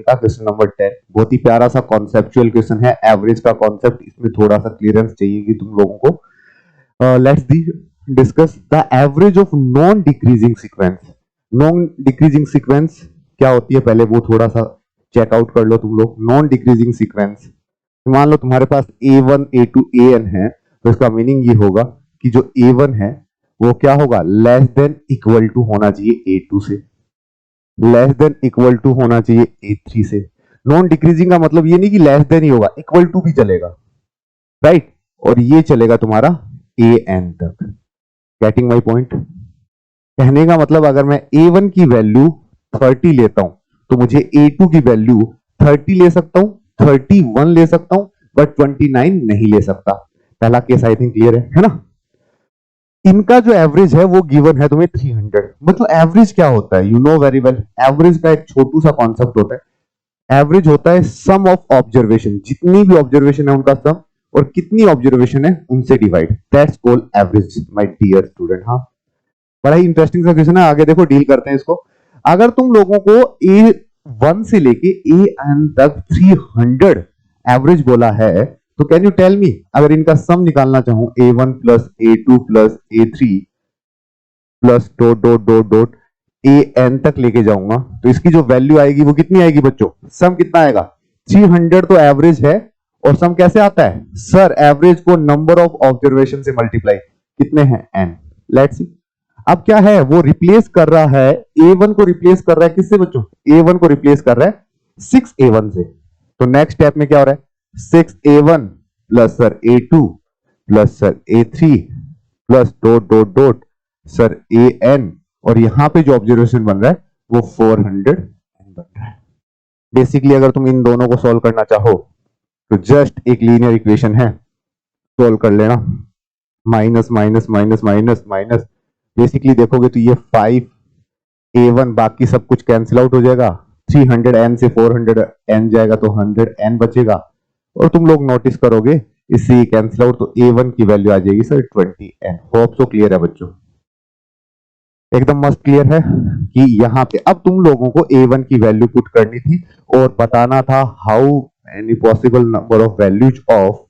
का question number 10 बहुत ही प्यारा सा कॉन्सेप्चुअल क्वेश्चन है। एवरेज का कॉन्सेप्ट इसमें थोड़ा सा क्लियरेंस चाहिए कि तुम लोगों को। Let's discuss the average of non decreasing sequence. Non decreasing sequence क्या होती है पहले वो थोड़ा सा चेकआउट कर लो तुम लोग। नॉन डिक्रीजिंग सीक्वेंस, मान लो तुम्हारे पास A1 A2 AN है, तो इसका मीनिंग ये होगा कि जो A1 है वो क्या होगा, लेस देन इक्वल टू होना चाहिए A2 से, लेस देन इक्वल टू होना चाहिए A3 से। नॉन डिक्रीजिंग का मतलब ये नहीं कि लेस देन ही होगा, इक्वल टू भी चलेगा, राइट। और ये चलेगा तुम्हारा AN तक। Getting my point? कहने का मतलब अगर मैं A1 की वैल्यू 30 लेता हूं तो मुझे A2 की वैल्यू 30 ले सकता हूं, 31 ले सकता हूं, बट 29 नहीं ले सकता। पहला केस आई थिंक क्लियर है ना। इनका जो एवरेज है वो गिवन है तुम्हें 300। मतलब एवरेज क्या होता है, you know very well. Average का एक छोटू सा कॉन्सेप्ट होता है। एवरेज होता है सम ऑफ ऑब्जर्वेशन, जितनी भी ऑब्जर्वेशन है उनका सम, और कितनी ऑब्जर्वेशन है उनसे divide, that's called average my dear student. हाँ, बड़ा ही इंटरेस्टिंग सा क्वेश्चन है, आगे देखो डील करते हैं इसको। अगर तुम लोगों को A1 से लेके AN तक 300 एवरेज बोला है, तो कैन यू टेल मी, अगर इनका सम निकालना चाहूं A1 plus A2 plus A3 plus dot dot dot dot AN तक लेके जाऊंगा, तो इसकी जो वैल्यू आएगी वो कितनी आएगी बच्चों? सम कितना आएगा? 300 तो एवरेज है, और सम कैसे आता है सर? एवरेज को नंबर ऑफ ऑब्जर्वेशन से मल्टीप्लाई, कितने हैं? N। लेट्स सी, अब क्या है, वो रिप्लेस कर रहा है A1 को, रिप्लेस कर रहा है किससे बच्चों? A1 को रिप्लेस कर रहा है 6A1 से। तो नेक्स्ट स्टेप में क्या हो रहा है, 6A1 plus sir A2 plus sir A3 plus dot dot dot sir AN, और यहां पे जो ऑब्जर्वेशन बन रहा है वो 400 बन रहा है। बेसिकली अगर तुम इन दोनों को सॉल्व करना चाहो तो जस्ट एक लीनियर इक्वेशन है, सॉल्व कर लेना। Minus minus minus minus minus, basically देखोगे तो ये 5A1 बाकी सब कुछ कैंसिल आउट हो जाएगा, 300N से 400N जाएगा तो 100N बचेगा, और तुम लोग नोटिस करोगे इससे कैंसिल आउट, तो A1 की वैल्यू आ जाएगी sir 20N। Hope so clear है बच्चों, एकदम मस्त क्लियर है कि यहाँ पे अब तुम लोगों को A1 की वैल्यू पुट करनी थी और बताना था how many possible number of values of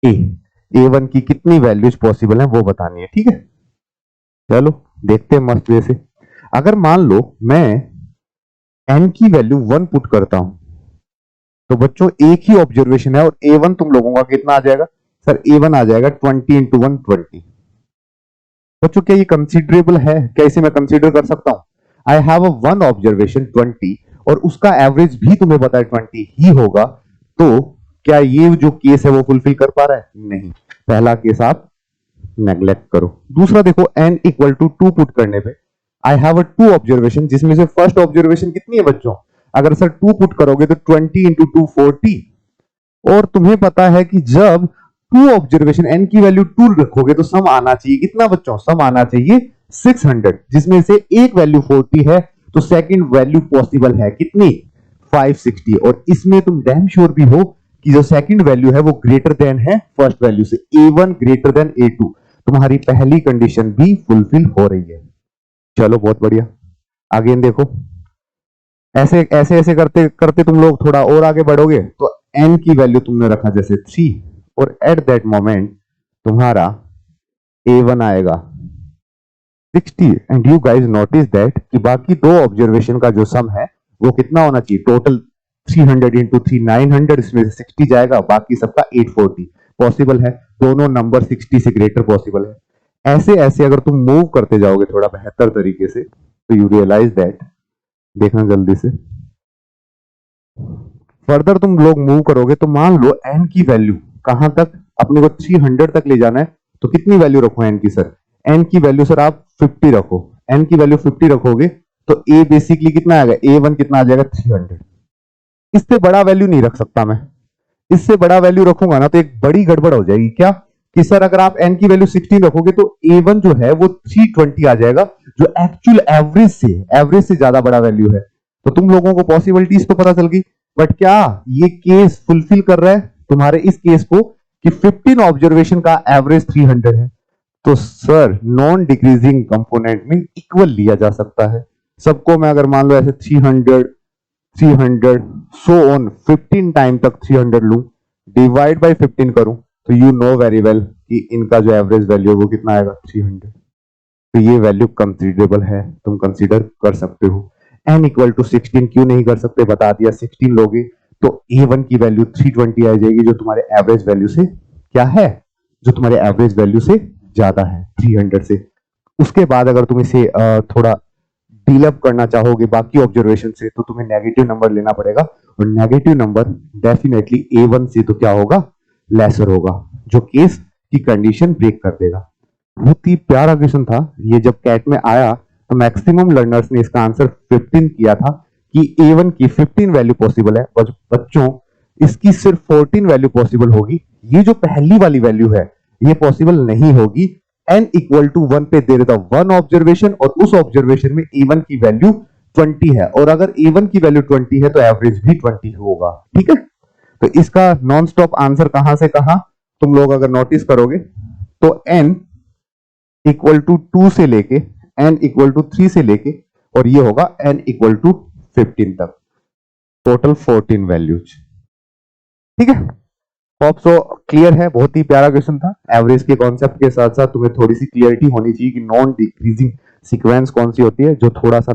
A1 की कितनी वैल्यूज पॉसिबल है वो बतानी है, ठीक है। चलो देखते हैं मस्त वे से। अगर मान लो मैं N की वैल्यू 1 पुट करता हूं, तो बच्चों एक ही ऑब्जर्वेशन है और A1 तुम लोगों का कितना आ जाएगा सर? A1 आ जाएगा 20 इंटू 1 20। बच्चों क्या ये कंसीडरेबल है? क्या इसे मैं कंसीडर कर सकता हूं? I have a one observation 20 और उसका एवरेज भी तुम्हें पता है 20 ही होगा, तो क्या ये जो केस है वो फुलफिल कर पा रहा है? नहीं। पहला केस आप नेग्लेक्ट करो। दूसरा देखो, n इक्वल टू 2 पुट करने पे आई हैव अ 2 ऑब्जर्वेशन, जिसमें से फर्स्ट ऑब्जर्वेशन कितनी है बच्चों? अगर सर 2 पुट करोगे तो 20 इंटू 2 40, और तुम्हें पता है कि जब 2 ऑब्जर्वेशन n की वैल्यू 2 रखोगे तो सम आना चाहिए कितना बच्चों? सम आना चाहिए 600, जिसमें से एक वैल्यू 40 है, तो सेकंड वैल्यू पॉसिबल है कितनी? 560। और इसमें तुम डैम श्योर भी हो कि जो सेकंड वैल्यू है वो ग्रेटर देन है फर्स्ट वैल्यू से, A1 ग्रेटर देन A2। तुम्हारी पहली कंडीशन भी फुलफिल हो रही है। चलो बहुत बढ़िया, आगे देखो। ऐसे ऐसे ऐसे करते करते तुम लोग थोड़ा और आगे बढ़ोगे तो n की वैल्यू तुमने रखा जैसे 3, और एट दैट मोमेंट तुम्हारा A1 आएगा 60, and you guys notice that कि बाकी दो ऑब्जर्वेशन का जो सम है वो कितना होना चाहिए? टोटल 300 इंटू 3 900, इसमें से 60 जाएगा, बाकी सबका 840 पॉसिबल है। दोनों नंबर 60 से ग्रेटर पॉसिबल है। ऐसे ऐसे अगर तुम मूव करते जाओगे थोड़ा बेहतर तरीके से, तो यू रियलाइज दैट, देखना जल्दी से, फर्दर तुम लोग मूव करोगे तो मान लो n की वैल्यू कहां तक? अपने को 300 तक ले जाना है, तो कितनी वैल्यू रखो n की सर? n की वैल्यू सर आप 50 रखो। n की वैल्यू 50 रखोगे तो a बेसिकली कितना आएगा? A1 कितना आ जाएगा? 300। इससे बड़ा वैल्यू नहीं रख सकता मैं, इससे बड़ा वैल्यू रखूंगा ना तो एक बड़ी गड़बड़ हो जाएगी। क्या कि सर अगर आप n की वैल्यू 16 रखोगे तो A1 जो है वो 320 आ जाएगा, जो एक्चुअल एवरेज से ज्यादा बड़ा वैल्यू है। तो तुम लोगों को पॉसिबिलिटीज तो पता चल गई, बट क्या ये केस फुलफिल कर रहा है तुम्हारे इस केस को कि 15 ऑब्जर्वेशन का एवरेज 300 है? तो सर नॉन डिक्रीजिंग कंपोनेंट में इक्वल लिया जा सकता है सबको। मैं अगर मान लो ऐसे 300 300 सो ऑन 15 टाइम तक 300 लूं, डिवाइड बाय 15 करूं, तो यू नो वेरी वेल कि इनका जो एवरेज वैल्यू है वो कितना आएगा 300। तो ये वैल्यू कंसीडरेबल है, तुम कंसीडर कर सकते हो। n इक्वल टू 16 क्यों नहीं कर सकते, बता दिया। 16 लोगे तो a1 की वैल्यू 320 आ जाएगी, जो तुम्हारे एवरेज वैल्यू से क्या है, जो तुम्हारे एवरेज वैल्यू से ज्यादा है 300 से। उसके बाद अगर तुम इसे थोड़ा डीलअप करना चाहोगे बाकी ऑब्जर्वेशन से, तो तुम्हें नेगेटिव नंबर लेना पड़ेगा, और नेगेटिव नंबर डेफिनेटली a1 से तो क्या होगा, लेसर होगा, जो केस की कंडीशन ब्रेक कर देगा। बहुत ही प्यारा क्वेश्चन था ये। जब कैट में आया तो मैक्सिमम लर्नर्स ने इसका आंसर 15 किया था कि a1 की 15 वैल्यू पॉसिबल है, और बच्चों इसकी सिर्फ 14 वैल्यू पॉसिबल होगी। ये जो पहली वाली वैल्यू है ये पॉसिबल नहीं होगी। n इक्वल टू 1 पे दे देता वन ऑब्जर्वेशन, और उस ऑब्जर्वेशन में a1 की वैल्यू 20 है, और अगर a1 की वैल्यू 20 है तो एवरेज भी 20 होगा। ठीक है, तो इसका नॉन स्टॉप आंसर कहां से कहां तुम लोग अगर नोटिस करोगे तो n इक्वल टू 2 से लेके n इक्वल टू 3 से लेके, और ये होगा n इक्वल टू 15 तक, टोटल 14 वैल्यूज। ठीक है, होप सो क्लियर है। बहुत ही प्यारा क्वेश्चन था। एवरेज के कॉन्सेप्ट के साथ साथ तुम्हें थोड़ी सी क्लियरिटी होनी चाहिए कि नॉन डिक्रीजिंग सीक्वेंस कौन सी होती है, जो थोड़ा सा